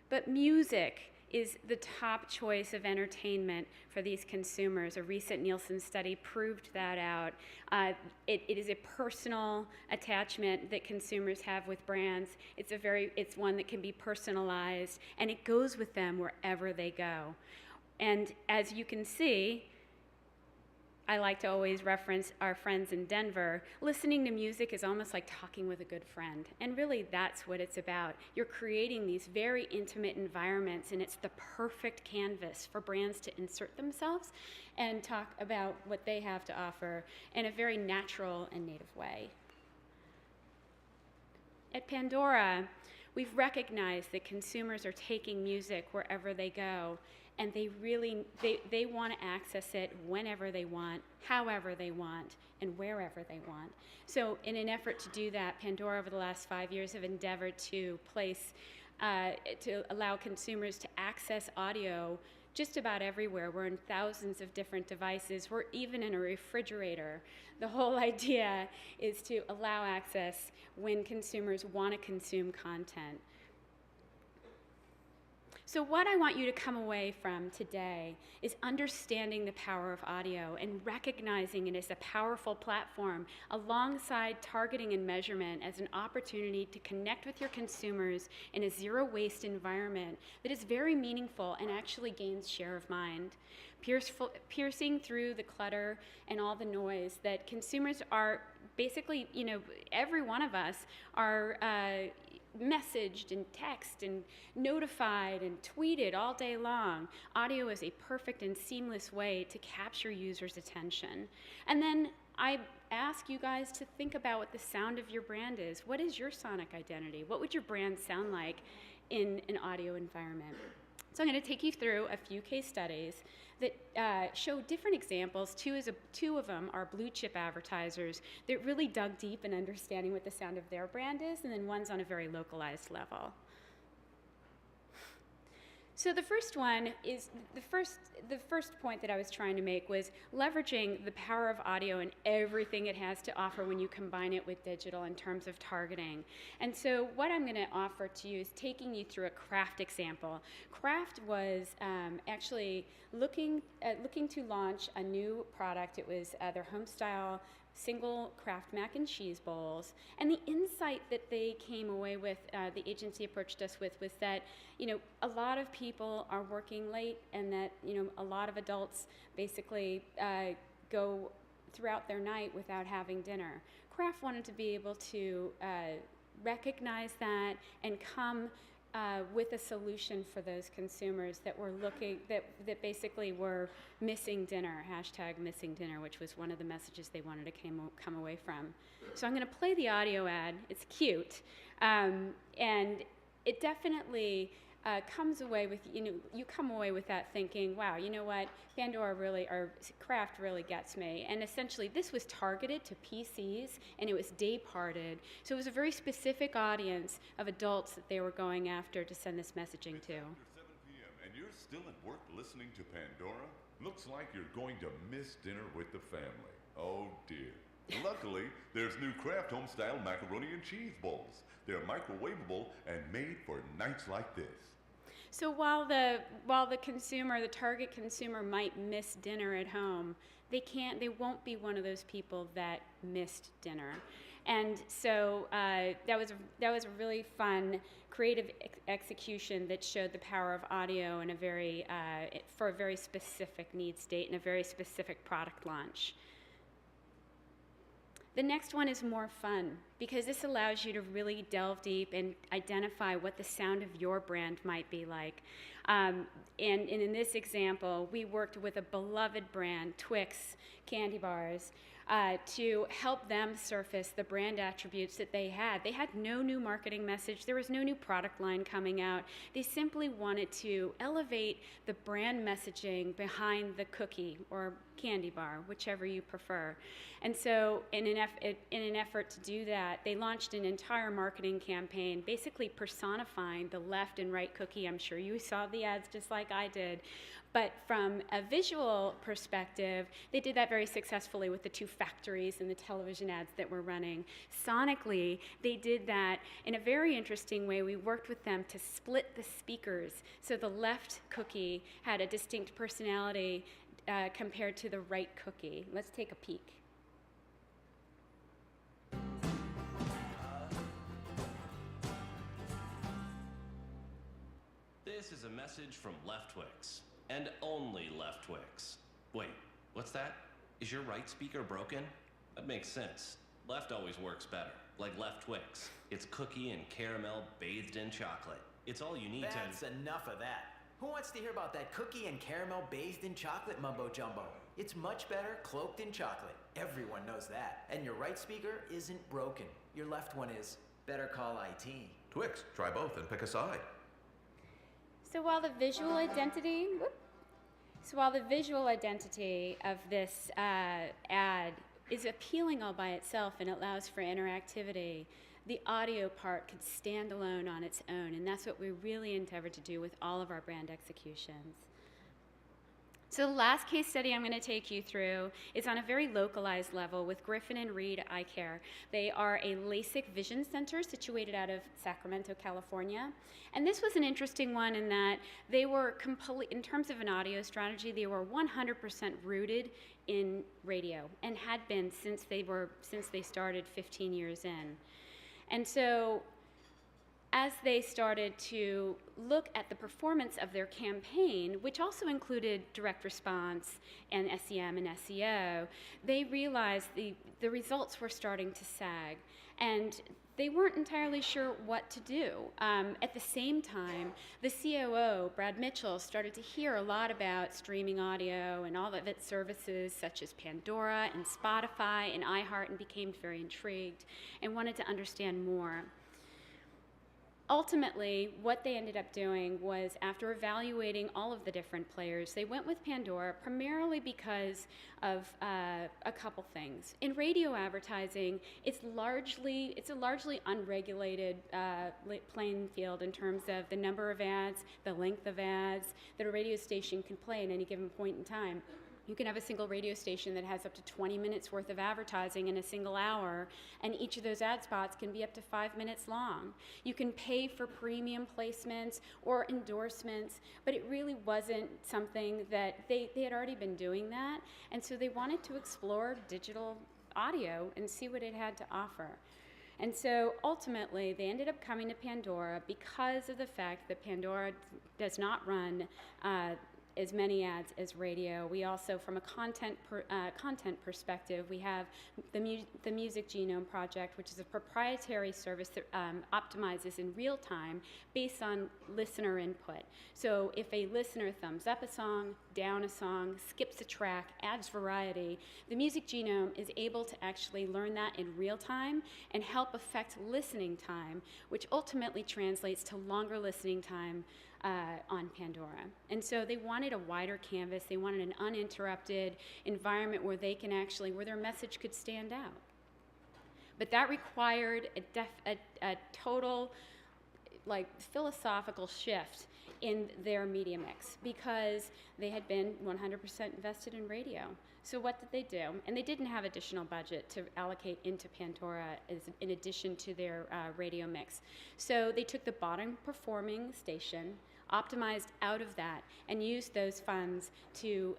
But music is the top choice of entertainment for these consumers. A recent Nielsen study proved that out. It is a personal attachment that consumers have with brands. It's one that can be personalized, and it goes with them wherever they go. And as you can see, I like to always reference our friends in Denver. Listening to music is almost like talking with a good friend. And really, that's what it's about. You're creating these very intimate environments, and it's the perfect canvas for brands to insert themselves and talk about what they have to offer in a very natural and native way. At Pandora, we've recognized that consumers are taking music wherever they go, and they want to access it whenever they want, however they want, and wherever they want. So in an effort to do that, Pandora over the last 5 years have endeavored to allow consumers to access audio just about everywhere. We're in thousands of different devices. We're even in a refrigerator. The whole idea is to allow access when consumers want to consume content. So what I want you to come away from today is understanding the power of audio and recognizing it as a powerful platform alongside targeting and measurement as an opportunity to connect with your consumers in a zero-waste environment that is very meaningful and actually gains share of mind. Piercing through the clutter and all the noise that consumers are basically, every one of us are messaged and texted and notified and tweeted all day long. Audio is a perfect and seamless way to capture users' attention. And then I ask you guys to think about what the sound of your brand is. What is your sonic identity? What would your brand sound like in an audio environment? So I'm going to take you through a few case studies that show different examples. Two of them are blue chip advertisers that really dug deep in understanding what the sound of their brand is, and then one's on a very localized level. So the first one is, the first point that I was trying to make was leveraging the power of audio and everything it has to offer when you combine it with digital in terms of targeting. And so what I'm going to offer to you is taking you through a Kraft example. Kraft was actually looking to launch a new product. It was their home style single Kraft mac and cheese bowls, and the insight that they came away with, the agency approached us with, was that a lot of people are working late, and that a lot of adults basically go throughout their night without having dinner. Kraft wanted to be able to recognize that and come with a solution for those consumers that were that basically were missing dinner, #missingdinner, which was one of the messages they wanted to come away from. So I'm going to play the audio ad. It's cute, and it definitely comes away with, you come away with that thinking, wow, you know what, Kraft really gets me. And essentially this was targeted to PCs, and it was day-parted. So it was a very specific audience of adults that they were going after to send this messaging to. After 7 p.m. and you're still at work listening to Pandora? Looks like you're going to miss dinner with the family. Oh dear. Luckily, there's new Kraft home-style macaroni and cheese bowls. They're microwavable and made for nights like this. So while the target consumer might miss dinner at home, they won't be one of those people that missed dinner. And so that was a really fun, creative execution that showed the power of audio in for a very specific need state and a very specific product launch. The next one is more fun, because this allows you to really delve deep and identify what the sound of your brand might be like. And in this example, we worked with a beloved brand, Twix candy bars, to help them surface the brand attributes that they had. They had no new marketing message. There was no new product line coming out. They simply wanted to elevate the brand messaging behind the cookie or candy bar, whichever you prefer. And so in an effort to do that, they launched an entire marketing campaign basically personifying the left and right cookie. I'm sure you saw the ads just like I did. But from a visual perspective, they did that very successfully with the two factories and the television ads that were running. Sonically, they did that in a very interesting way. We worked with them to split the speakers. So the left cookie had a distinct personality compared to the right cookie. Let's take a peek. This is a message from Leftwix, and only Leftwix. Wait, what's that? Is your right speaker broken? That makes sense. Left always works better, like Leftwix. It's cookie and caramel bathed in chocolate. It's all you need to... That's enough of that. Who wants to hear about that cookie and caramel bathed in chocolate mumbo jumbo? It's much better cloaked in chocolate. Everyone knows that. And your right speaker isn't broken. Your left one is. Better call IT. Twix, try both and pick a side. So while the visual identity, of this ad is appealing all by itself and allows for interactivity, the audio part could stand alone on its own, and that's what we really endeavored to do with all of our brand executions. So the last case study I'm going to take you through is on a very localized level with Griffin and Reed Eye Care. They are a LASIK vision center situated out of Sacramento, California. And this was an interesting one in that they were in terms of an audio strategy, they were 100% rooted in radio and had been since they started 15 years in. And so as they started to look at the performance of their campaign, which also included direct response and SEM and SEO, they realized the results were starting to sag, and they weren't entirely sure what to do. At the same time, the COO, Brad Mitchell, started to hear a lot about streaming audio and all of its services, such as Pandora and Spotify and iHeart, and became very intrigued and wanted to understand more. Ultimately, what they ended up doing was, after evaluating all of the different players, they went with Pandora primarily because of a couple things. In radio advertising, it's a largely unregulated playing field in terms of the number of ads, the length of ads that a radio station can play at any given point in time. You can have a single radio station that has up to 20 minutes worth of advertising in a single hour, and each of those ad spots can be up to 5 minutes long. You can pay for premium placements or endorsements, but it really wasn't something that they had already been doing that, and so they wanted to explore digital audio and see what it had to offer. And so ultimately, they ended up coming to Pandora because of the fact that Pandora does not run as many ads as radio. We also, from a content perspective, we have the Music Genome Project, which is a proprietary service that optimizes in real time based on listener input. So if a listener thumbs up a song, down a song, skips a track, adds variety, the Music Genome is able to actually learn that in real time and help affect listening time, which ultimately translates to longer listening time on Pandora. And so they wanted a wider canvas. They wanted an uninterrupted environment where their message could stand out. But that required a total philosophical shift in their media mix because they had been 100% invested in radio. So what did they do? And they didn't have additional budget to allocate into Pandora in addition to their radio mix. So they took the bottom performing station, optimized out of that, and used those funds to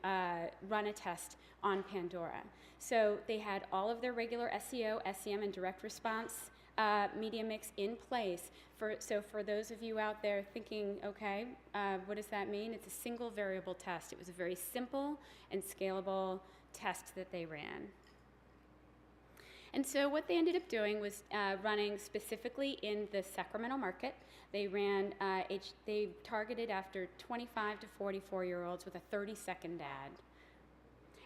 run a test on Pandora. So they had all of their regular SEO, SEM, and direct response media mix in place. So for those of you out there thinking, okay, what does that mean? It's a single variable test. It was a very simple and scalable test that they ran. And so what they ended up doing was running specifically in the Sacramento market. They ran, they targeted after 25 to 44-year-olds with a 30-second ad.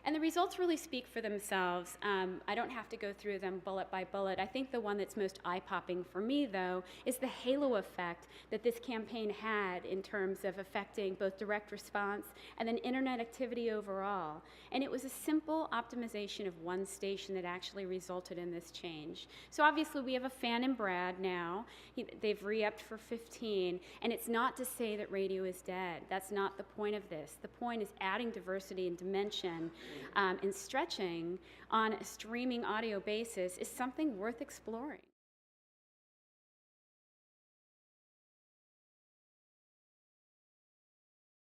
And the results really speak for themselves. I don't have to go through them bullet by bullet. I think the one that's most eye-popping for me, though, is the halo effect that this campaign had in terms of affecting both direct response and then internet activity overall. And it was a simple optimization of one station that actually resulted in this change. So obviously we have a fan in Brad now. They've re-upped for 15, and it's not to say that radio is dead. That's not the point of this. The point is adding diversity and dimension and stretching on a streaming audio basis is something worth exploring.